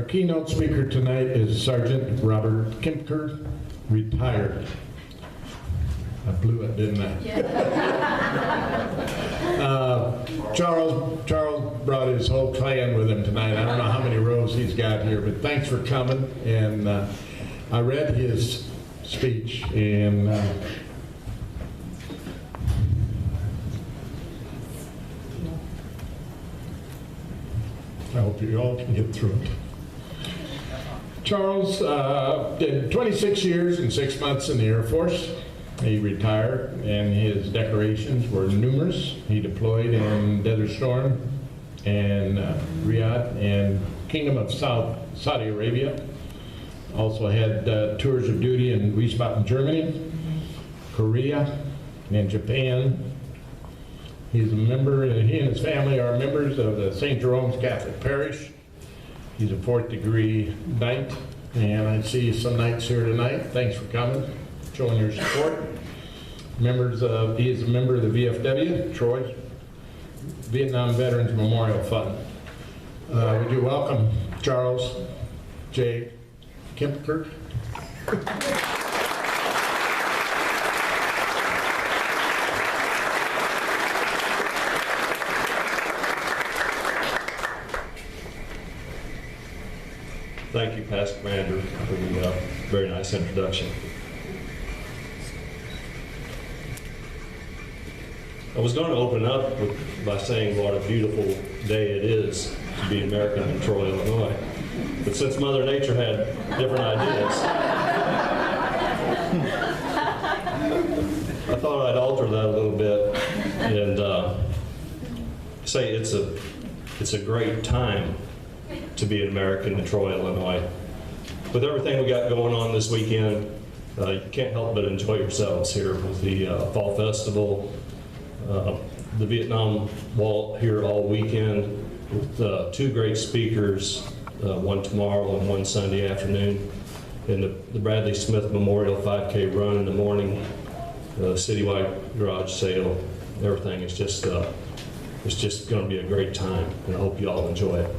Our keynote speaker tonight is Sergeant Robert Kempker, retired. I blew it, didn't I? Yeah. Charles brought his whole clan with him tonight. I don't know how many rows he's got here, but thanks for coming. And I read his speech, and I hope you all can get through it. Charles did 26 years and 6 months in the Air Force. He retired, and his decorations were numerous. He deployed in Desert Storm and Riyadh and Kingdom of Saudi Arabia. Also had tours of duty in Wiesbaden, Germany, Korea, and Japan. He's a member, and he and his family are members of the St. Jerome's Catholic Parish. He's a 4th degree knight, and I see some knights here tonight. Thanks for coming, showing your support. He is a member of the VFW, Troy, Vietnam Veterans Memorial Fund. Would you welcome Charles J. Kempker? Thank you, Pastor Commander, for the very nice introduction. I was going to open up by saying what a beautiful day it is to be American in Troy, Illinois. But since Mother Nature had different ideas, I thought I'd alter that a little bit and say it's a great time to be an American in Troy, Illinois. With everything we got going on this weekend, you can't help but enjoy yourselves here with the Fall Festival, the Vietnam Wall here all weekend with 2 great speakers, one tomorrow and one Sunday afternoon, and the Bradley Smith Memorial 5K run in the morning, citywide garage sale. Everything is just it's just going to be a great time, and I hope you all enjoy it.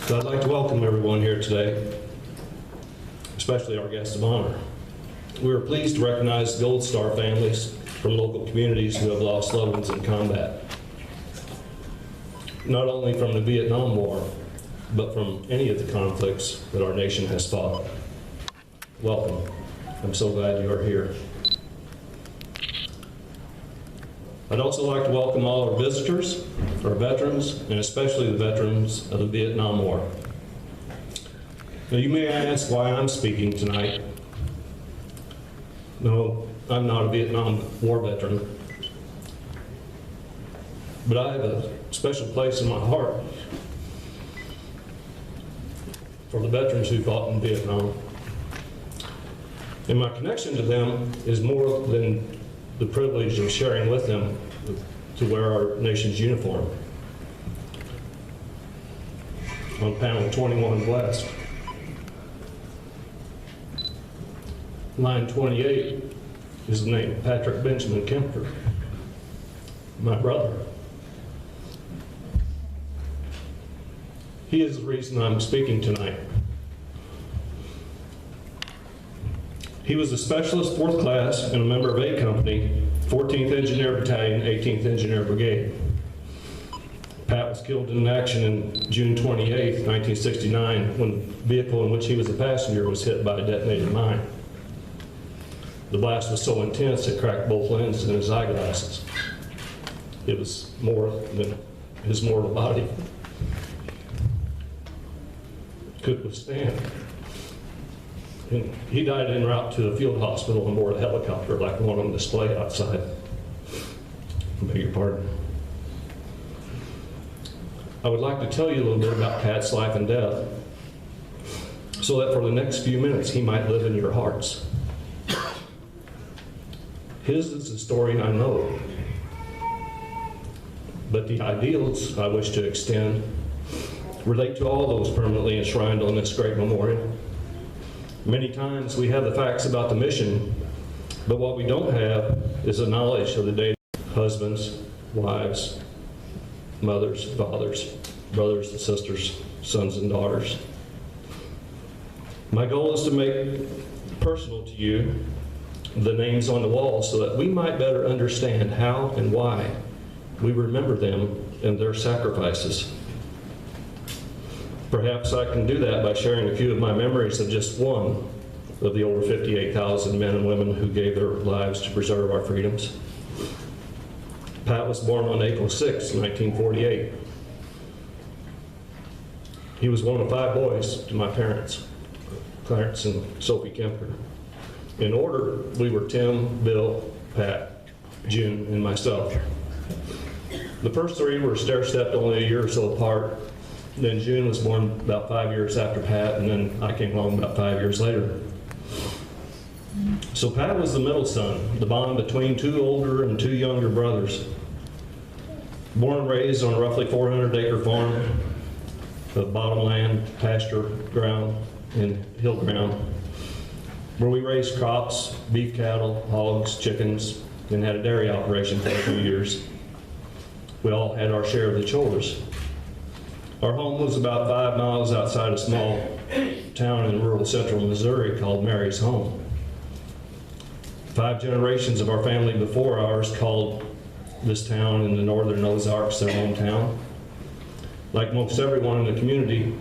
So I'd like to welcome everyone here today, especially our guest of honor. We are pleased to recognize the Gold Star families from local communities who have lost loved ones in combat, not only from the Vietnam War, but from any of the conflicts that our nation has fought. Welcome. I'm so glad you are here. I'd also like to welcome all our visitors, our veterans, and especially the veterans of the Vietnam War. Now, you may ask why I'm speaking tonight. No, I'm not a Vietnam War veteran, but I have a special place in my heart for the veterans who fought in Vietnam. And my connection to them is more than the privilege of sharing with them to wear our nation's uniform. On panel 21 West, line 28 is the name Patrick Benjamin Kempker, my brother. He is the reason I'm speaking tonight. He was a specialist 4th class and a member of A Company, 14th Engineer Battalion, 18th Engineer Brigade. Pat was killed in action in June 28, 1969, when the vehicle in which he was a passenger was hit by a detonated mine. The blast was so intense it cracked both lenses in his eyeglasses. It was more than his mortal body could withstand. And he died en route to a field hospital on board a helicopter like the one on display outside. I beg your pardon. I would like to tell you a little bit about Pat's life and death so that for the next few minutes he might live in your hearts. His is the story I know, but the ideals I wish to extend relate to all those permanently enshrined on this great memorial. Many times we have the facts about the mission, but what we don't have is the knowledge of the day husbands, wives, mothers, fathers, brothers and sisters, sons and daughters. My goal is to make personal to you the names on the wall so that we might better understand how and why we remember them and their sacrifices. Perhaps I can do that by sharing a few of my memories of just one of the over 58,000 men and women who gave their lives to preserve our freedoms. Pat was born on April 6, 1948. He was one of 5 boys to my parents, Clarence and Sophie Kempker. In order, we were Tim, Bill, Pat, June, and myself. The first 3 were stair-stepped only a year or so apart. Then June was born about 5 years after Pat, and then I came along about 5 years later. So Pat was the middle son, the bond between 2 older and 2 younger brothers. Born and raised on a roughly 400-acre farm of bottomland, pasture ground, and hill ground, where we raised crops, beef cattle, hogs, chickens, and had a dairy operation for a few years. We all had our share of the chores. Our home was about 5 miles outside a small town in rural central Missouri called Mary's Home. 5 generations of our family before ours called this town in the northern Ozarks their hometown. Like most everyone in the community,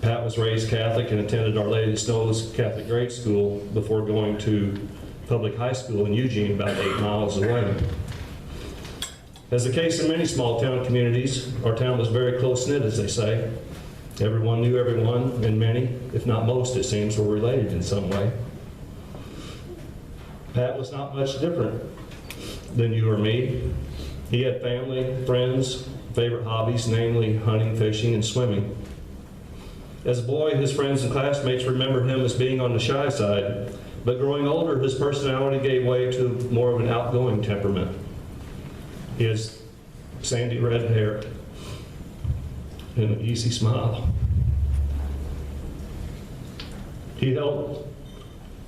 Pat was raised Catholic and attended Our Lady of the Snows Catholic grade school before going to public high school in Eugene, about 8 miles away. As the case in many small town communities, our town was very close-knit, as they say. Everyone knew everyone, and many, if not most, it seems, were related in some way. Pat was not much different than you or me. He had family, friends, favorite hobbies, namely hunting, fishing, and swimming. As a boy, his friends and classmates remember him as being on the shy side, but growing older, his personality gave way to more of an outgoing temperament. He has sandy red hair and an easy smile. He held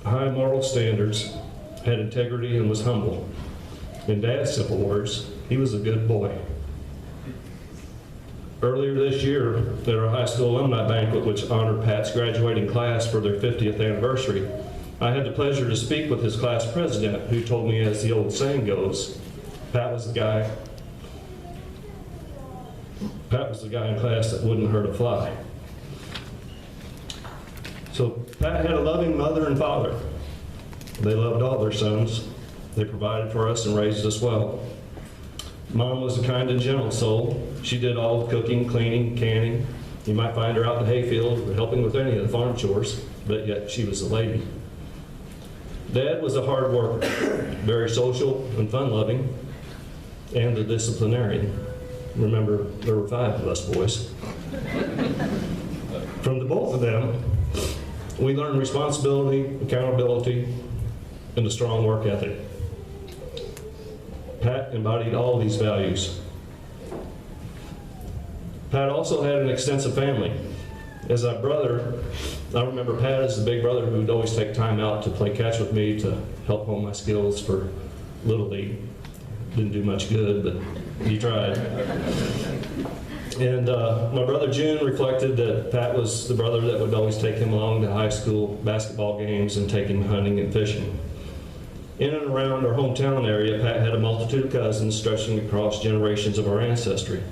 high moral standards, had integrity, and was humble. In Dad's simple words, he was a good boy. Earlier this year, at our high school alumni banquet, which honored Pat's graduating class for their 50th anniversary, I had the pleasure to speak with his class president, who told me, as the old saying goes, Pat was the guy in class that wouldn't hurt a fly. So Pat had a loving mother and father. They loved all their sons. They provided for us and raised us well. Mom was a kind and gentle soul. She did all the cooking, cleaning, canning. You might find her out in the hayfield or helping with any of the farm chores, but yet she was a lady. Dad was a hard worker, very social and fun-loving, and a disciplinarian. Remember, there were 5 of us boys. From the both of them, we learned responsibility, accountability, and a strong work ethic. Pat embodied all these values. Pat also had an extensive family. As a brother, I remember Pat as the big brother who would always take time out to play catch with me to help hone my skills for Little League. Didn't do much good, but he tried. And my brother June reflected that Pat was the brother that would always take him along to high school basketball games and take him hunting and fishing. In and around our hometown area, Pat had a multitude of cousins stretching across generations of our ancestry.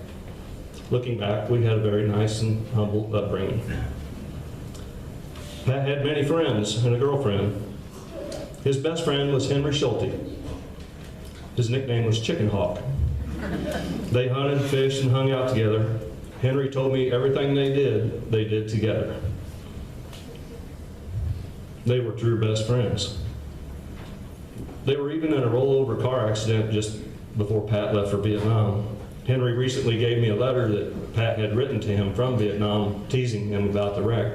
Looking back, we had a very nice and humble upbringing. Pat had many friends and a girlfriend. His best friend was Henry Schulte. His nickname was Chicken Hawk. They hunted, fished, and hung out together. Henry told me everything they did together. They were true best friends. They were even in a rollover car accident just before Pat left for Vietnam. Henry recently gave me a letter that Pat had written to him from Vietnam, teasing him about the wreck.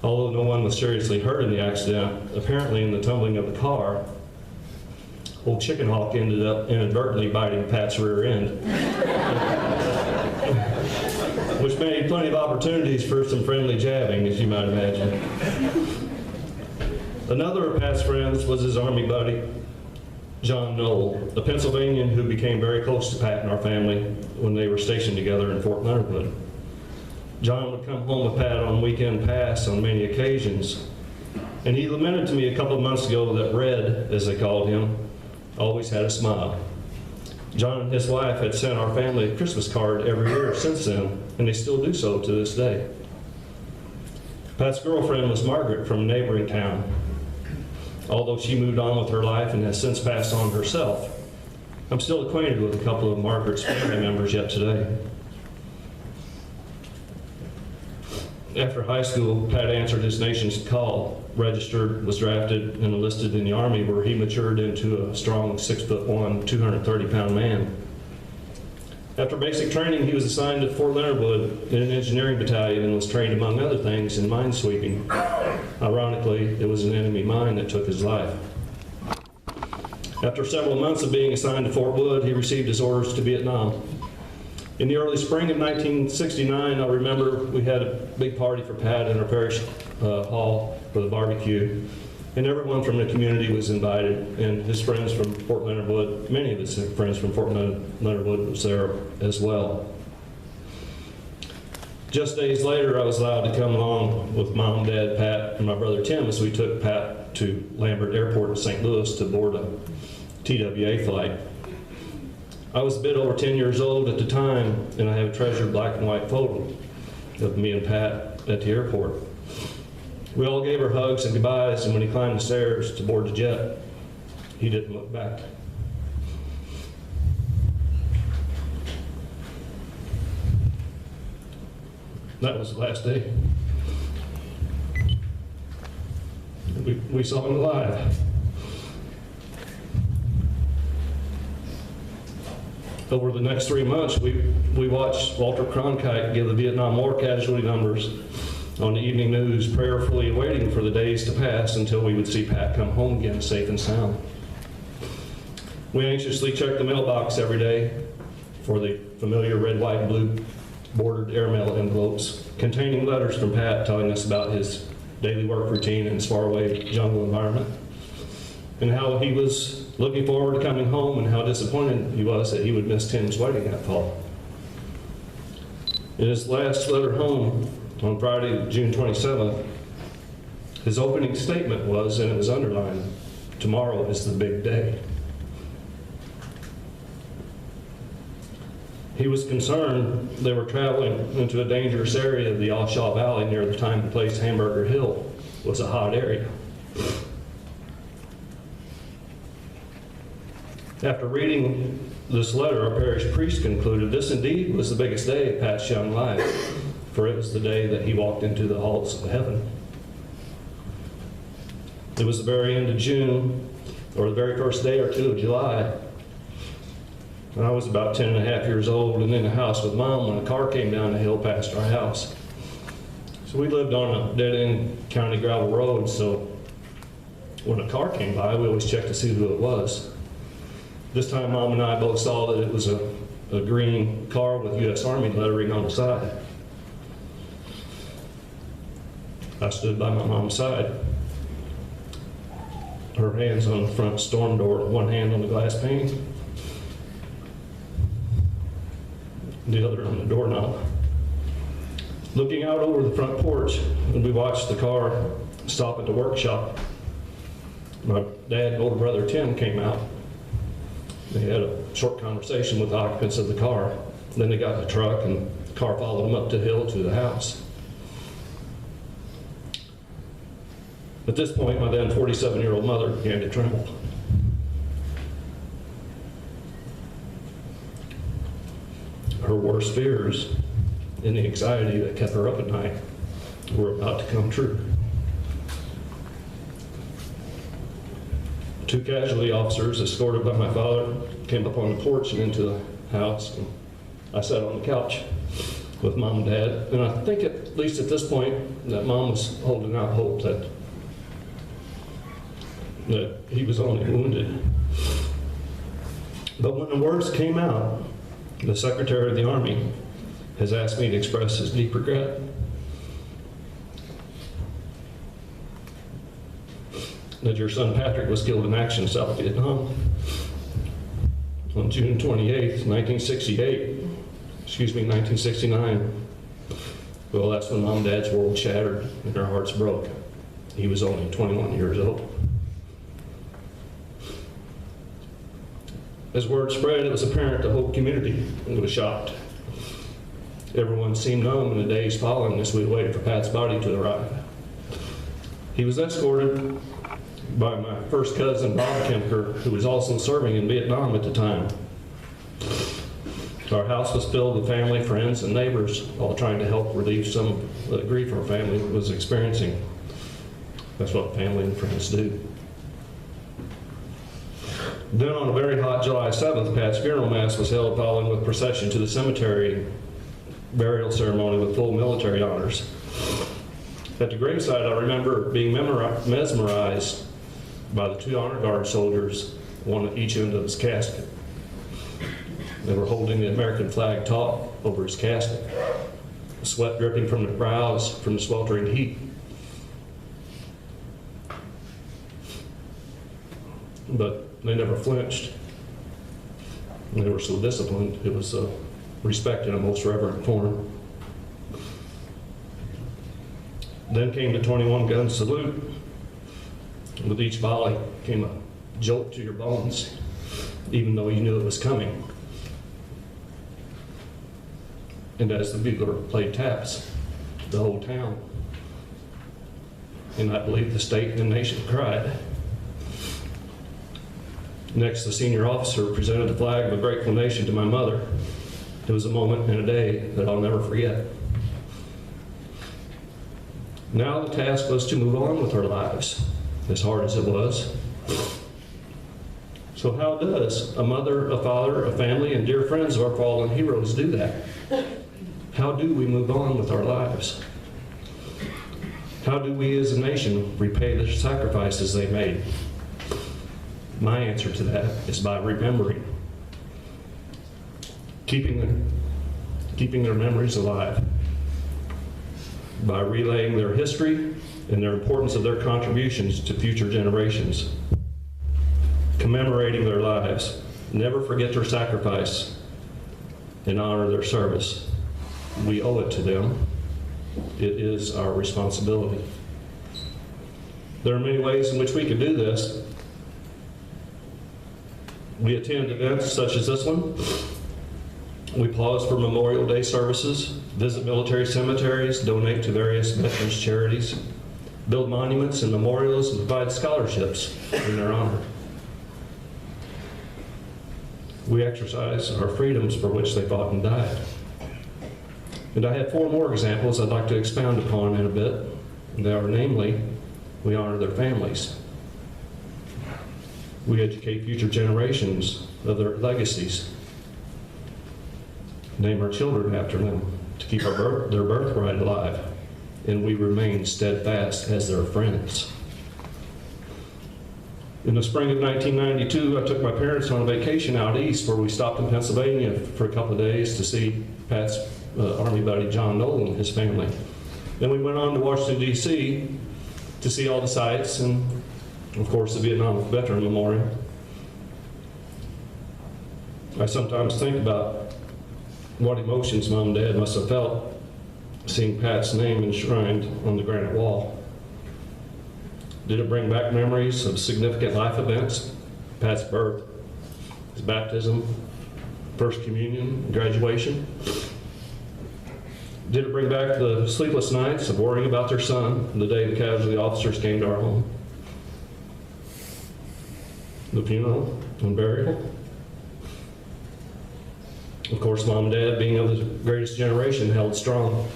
Although no one was seriously hurt in the accident, apparently in the tumbling of the car, old Chicken Hawk ended up inadvertently biting Pat's rear end, which made plenty of opportunities for some friendly jabbing, as you might imagine. Another of Pat's friends was his Army buddy, John Knoll, a Pennsylvanian who became very close to Pat and our family when they were stationed together in Fort Leonard Wood. John would come home with Pat on weekend pass on many occasions, and he lamented to me a couple of months ago that Red, as they called him, always had a smile. John and his wife had sent our family a Christmas card every year since then, and they still do so to this day. Pat's girlfriend was Margaret from a neighboring town. Although she moved on with her life and has since passed on herself, I'm still acquainted with a couple of Margaret's family members yet today. After high school, Pat answered his nation's call, registered, was drafted, and enlisted in the Army, where he matured into a strong 6'1", 230-pound man. After basic training, he was assigned to Fort Leonard Wood in an engineering battalion and was trained, among other things, in mine sweeping. Ironically, it was an enemy mine that took his life. After several months of being assigned to Fort Wood, he received his orders to Vietnam. In the early spring of 1969, I remember we had a big party for Pat in our parish hall for the barbecue, and everyone from the community was invited, and his friends from Fort Leonard Wood, many of his friends from Fort Leonard Wood was there as well. Just days later, I was allowed to come along with Mom, Dad, Pat, and my brother Tim as we took Pat to Lambert Airport in St. Louis to board a TWA flight. I was a bit over 10 years old at the time, and I have a treasured black and white photo of me and Pat at the airport. We all gave her hugs and goodbyes, and when he climbed the stairs to board the jet, he didn't look back. That was the last day. We saw him alive. Over the next 3 months, we watched Walter Cronkite give the Vietnam War casualty numbers on the evening news, prayerfully waiting for the days to pass until we would see Pat come home again safe and sound. We anxiously checked the mailbox every day for the familiar red, white, and blue bordered airmail envelopes containing letters from Pat telling us about his daily work routine in his faraway jungle environment, and how he was looking forward to coming home and how disappointed he was that he would miss Tim's wedding that fall. In his last letter home on Friday, June 27th, his opening statement was, and it was underlined, "Tomorrow is the big day." He was concerned they were traveling into a dangerous area of the Oshaw Valley near the time and place Hamburger Hill was a hot area. After reading this letter, our parish priest concluded this indeed was the biggest day of Pat's young life, for it was the day that he walked into the halls of heaven. It was the very end of June, or the very first day or two of July. And I was about 10 and a half years old and in the house with Mom when a car came down the hill past our house. So we lived on a dead-end county gravel road, so when a car came by, we always checked to see who it was. This time, Mom and I both saw that it was a green car with U.S. Army lettering on the side. I stood by my mom's side, her hands on the front storm door, one hand on the glass pane, the other on the doorknob. Looking out over the front porch, and we watched the car stop at the workshop. My dad and older brother Tim came out. They had a short conversation with the occupants of the car. Then they got in the truck, and the car followed them up the hill to the house. At this point, my then 47-year-old mother began to tremble. Her worst fears and the anxiety that kept her up at night were about to come true. Two casualty officers, escorted by my father, came up on the porch and into the house. And I sat on the couch with Mom and Dad, and I think at least at this point that Mom was holding out hope that he was only wounded. But when the words came out, the Secretary of the Army has asked me to express his deep regret that your son Patrick was killed in action in South Vietnam. on June 28th, 1969. Well, that's when Mom and Dad's world shattered and their hearts broke. He was only 21 years old. As word spread, it was apparent the whole community was shocked. Everyone seemed numb in the days following as we waited for Pat's body to arrive. He was escorted by my first cousin, Bob Kempker, who was also serving in Vietnam at the time. Our house was filled with family, friends, and neighbors, all trying to help relieve some of the grief our family was experiencing. That's what family and friends do. Then on a very hot July 7th, Pat's funeral mass was held following with procession to the cemetery burial ceremony with full military honors. At the graveside, I remember being mesmerized by the 2 honor guard soldiers, one at each end of his casket. They were holding the American flag taut over his casket, sweat dripping from their brows from the sweltering heat. But they never flinched. And they were so disciplined, it was respect in a most reverent form. Then came the 21-gun salute. With each volley came a jolt to your bones, even though you knew it was coming. And as the bugler played taps, the whole town, and I believe the state and the nation, cried. Next, the senior officer presented the flag of a grateful nation to my mother. It was a moment and a day that I'll never forget. Now the task was to move on with our lives, as hard as it was. So how does a mother, a father, a family, and dear friends of our fallen heroes do that? How do we move on with our lives? How do we as a nation repay the sacrifices they made? My answer to that is by remembering, keeping their memories alive, by relaying their history and their importance of their contributions to future generations, commemorating their lives, never forget their sacrifice, and honor their service. We owe it to them. It is our responsibility. There are many ways in which we can do this. We attend events such as this one. We pause for Memorial Day services, visit military cemeteries, donate to various veterans charities, build monuments and memorials, and provide scholarships in their honor. We exercise our freedoms for which they fought and died. And I have 4 more examples I'd like to expound upon in a bit. They are, namely, we honor their families. We educate future generations of their legacies. Name our children after them to keep their birthright alive. And we remain steadfast as their friends. In the spring of 1992, I took my parents on a vacation out east where we stopped in Pennsylvania for a couple of days to see Pat's Army buddy John Nolan and his family. Then we went on to Washington, D.C. to see all the sites and, of course, the Vietnam Veteran Memorial. I sometimes think about what emotions Mom and Dad must have felt seeing Pat's name enshrined on the granite wall. Did it bring back memories of significant life events? Pat's birth, his baptism, first communion, graduation? Did it bring back the sleepless nights of worrying about their son the day the casualty officers came to our home? The funeral and burial? Of course, Mom and Dad, being of the greatest generation, held strong,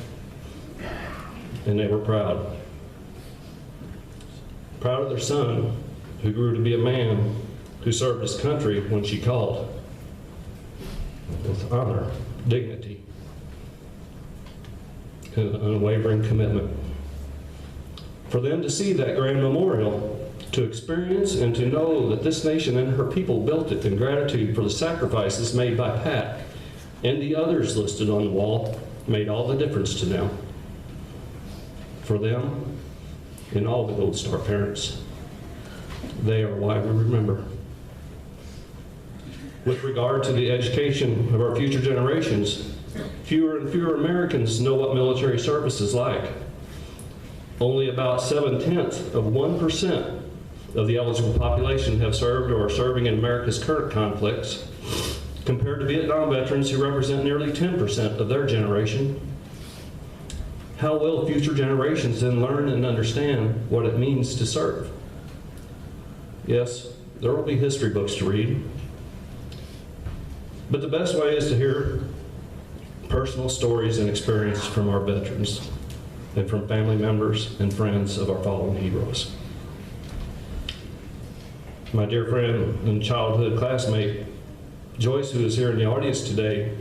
and they were proud. Proud of their son, who grew to be a man who served his country when she called, with honor, dignity, and an unwavering commitment. For them to see that grand memorial, to experience and to know that this nation and her people built it in gratitude for the sacrifices made by Pat and the others listed on the wall, made all the difference to them. For them and all the Gold Star parents, they are why we remember. With regard to the education of our future generations, fewer and fewer Americans know what military service is like. Only about 0.7% of the eligible population have served or are serving in America's current conflicts, compared to Vietnam veterans who represent nearly 10% of their generation. How will future generations then learn and understand what it means to serve? Yes, there will be history books to read, but the best way is to hear personal stories and experiences from our veterans and from family members and friends of our fallen heroes. My dear friend and childhood classmate, Joyce, who is here in the audience today,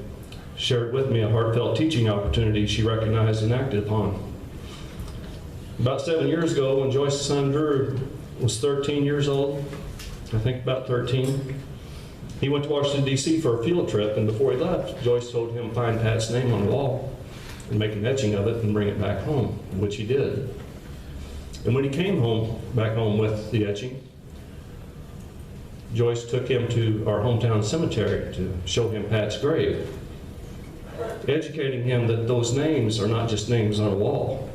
shared with me a heartfelt teaching opportunity she recognized and acted upon. About 7 years ago, when Joyce's son Drew was 13 years old, I think about 13, he went to Washington, D.C. for a field trip, and before he left, Joyce told him to find Pat's name on the wall and make an etching of it and bring it back home, which he did. And when he came back home with the etching, Joyce took him to our hometown cemetery to show him Pat's grave, educating him that those names are not just names on a wall,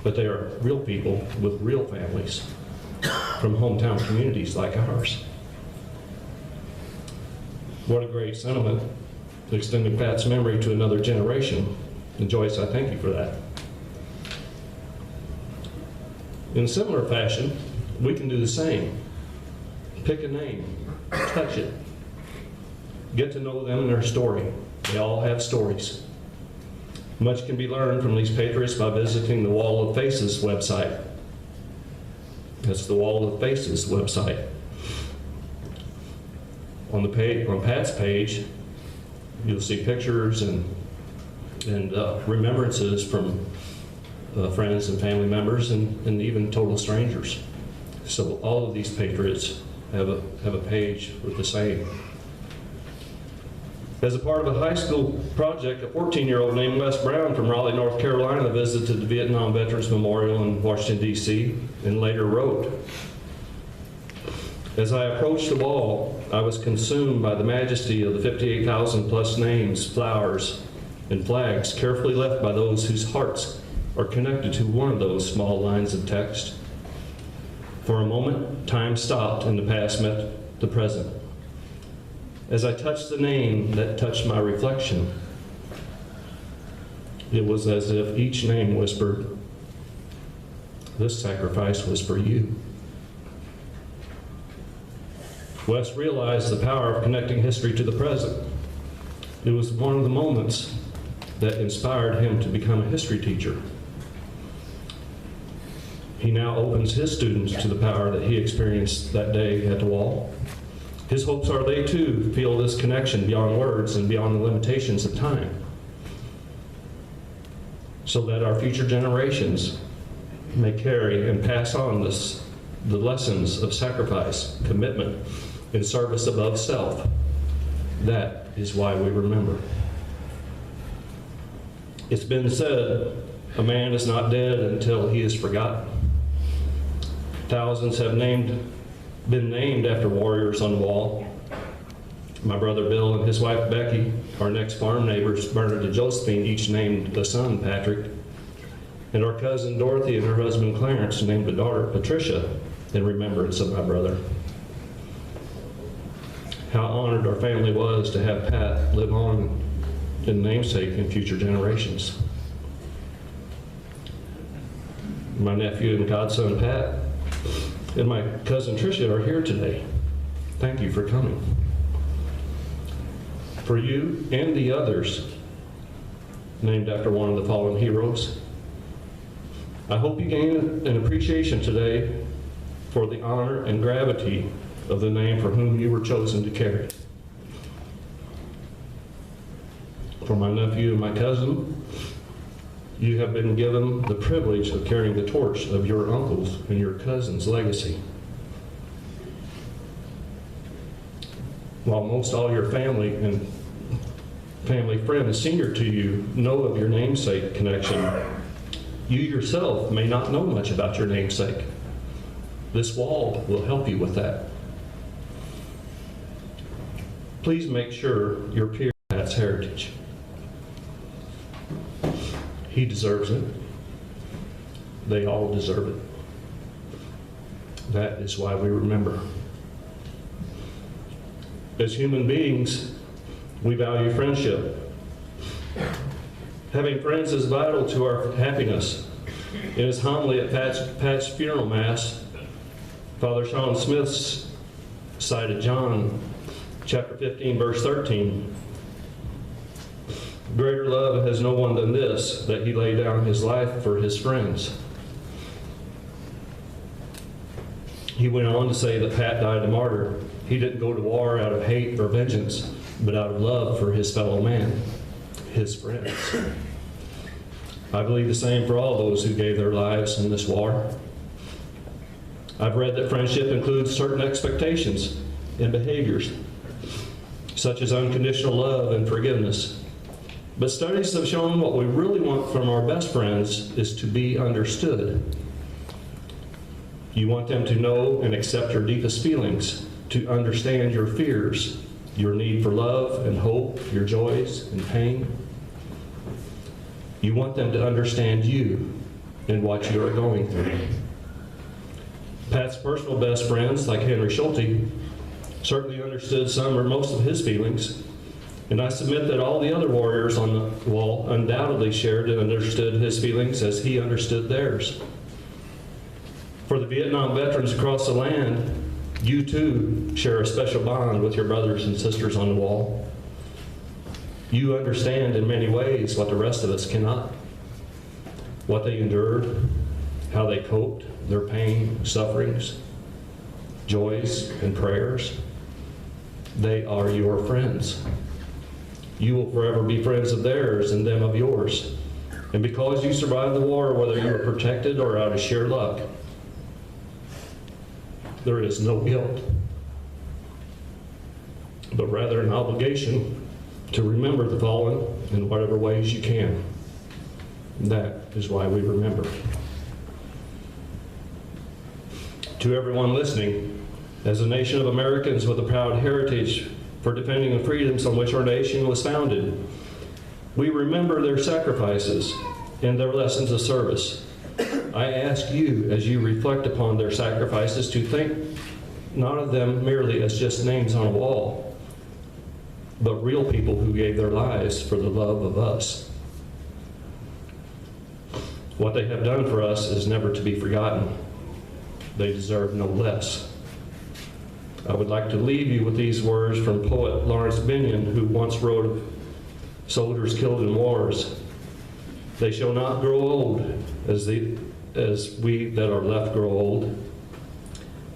but they are real people with real families from hometown communities like ours. What a great sentiment, extending Pat's memory to another generation. And Joyce, I thank you for that. In a similar fashion, we can do the same. Pick a name, touch it, get to know them and their story. They all have stories. Much can be learned from these patriots by visiting the Wall of Faces website. That's the Wall of Faces website. On the page, on Pat's page, you'll see pictures and remembrances from friends and family members and even total strangers. So all of these patriots have a page with the same. As a part of a high school project, a 14-year-old named Wes Brown from Raleigh, North Carolina visited the Vietnam Veterans Memorial in Washington, D.C. and later wrote, "As I approached the wall, I was consumed by the majesty of the 58,000 plus names, flowers, and flags carefully left by those whose hearts are connected to one of those small lines of text. For a moment, time stopped and the past met the present. As I touched the name that touched my reflection, it was as if each name whispered, 'This sacrifice was for you.'" Wes realized the power of connecting history to the present. It was one of the moments that inspired him to become a history teacher. He now opens his students to the power that he experienced that day at the wall. His hopes are they too feel this connection beyond words and beyond the limitations of time, so that our future generations may carry and pass on the lessons of sacrifice, commitment, and service above self. That is why we remember. It's been said, a man is not dead until he is forgotten. Thousands have been named after warriors on the wall. My brother Bill and his wife Becky, our next farm neighbors Bernard and Josephine, each named a son Patrick, and our cousin Dorothy and her husband Clarence named a daughter Patricia in remembrance of my brother. How honored our family was to have Pat live on in namesake in future generations. My nephew and godson Pat and my cousin Tricia are here today. Thank you for coming. For you and the others named after one of the fallen heroes, I hope you gain an appreciation today for the honor and gravity of the name for whom you were chosen to carry. For my nephew and my cousin, you have been given the privilege of carrying the torch of your uncle's and your cousin's legacy. While most all your family and family friends senior to you know of your namesake connection, you yourself may not know much about your namesake. This wall will help you with that. please make sure your peer Pat's heritage. He deserves it. They all deserve it. That is why we remember. As human beings, we value friendship. Having friends is vital to our happiness. In his homily at Pat's funeral mass, Father Sean Smith cited John chapter 15, verse 13. Greater love has no one than this, that he lay down his life for his friends. He went on to say that Pat died a martyr. He didn't go to war out of hate or vengeance, but out of love for his fellow man, his friends. I believe the same for all those who gave their lives in this war. I've read that friendship includes certain expectations and behaviors, such as unconditional love and forgiveness. But studies have shown what we really want from our best friends is to be understood. You want them to know and accept your deepest feelings, to understand your fears, your need for love and hope, your joys and pain. You want them to understand you and what you are going through. Pat's personal best friends, like Henry Schulte, certainly understood some or most of his feelings, and I submit that all the other warriors on the wall undoubtedly shared and understood his feelings as he understood theirs. For the Vietnam veterans across the land, you too share a special bond with your brothers and sisters on the wall. You understand in many ways what the rest of us cannot. What they endured, how they coped, their pain, sufferings, joys, and prayers. They are your friends. You will forever be friends of theirs and them of yours. And because you survived the war, whether you were protected or out of sheer luck, there is no guilt, but rather an obligation to remember the fallen in whatever ways you can. That is why we remember. To everyone listening, as a nation of Americans with a proud heritage for defending the freedoms on which our nation was founded, we remember their sacrifices and their lessons of service. I ask you, as you reflect upon their sacrifices, to think not of them merely as just names on a wall, but real people who gave their lives for the love of us. What they have done for us is never to be forgotten. They deserve no less. I would like to leave you with these words from poet Lawrence Benyon, who once wrote of soldiers killed in wars. They shall not grow old as we that are left grow old.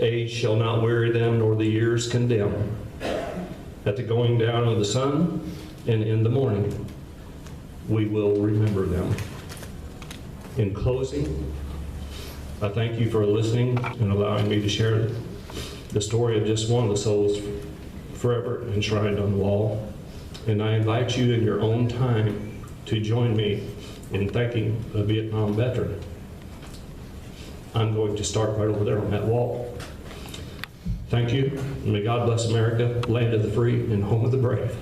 Age shall not weary them, nor the years condemn. At the going down of the sun and in the morning, we will remember them. In closing, I thank you for listening and allowing me to share the story of just one of the souls forever enshrined on the wall. And I invite you in your own time to join me in thanking a Vietnam veteran. I'm going to start right over there on that wall. Thank you, and may God bless America, land of the free and home of the brave.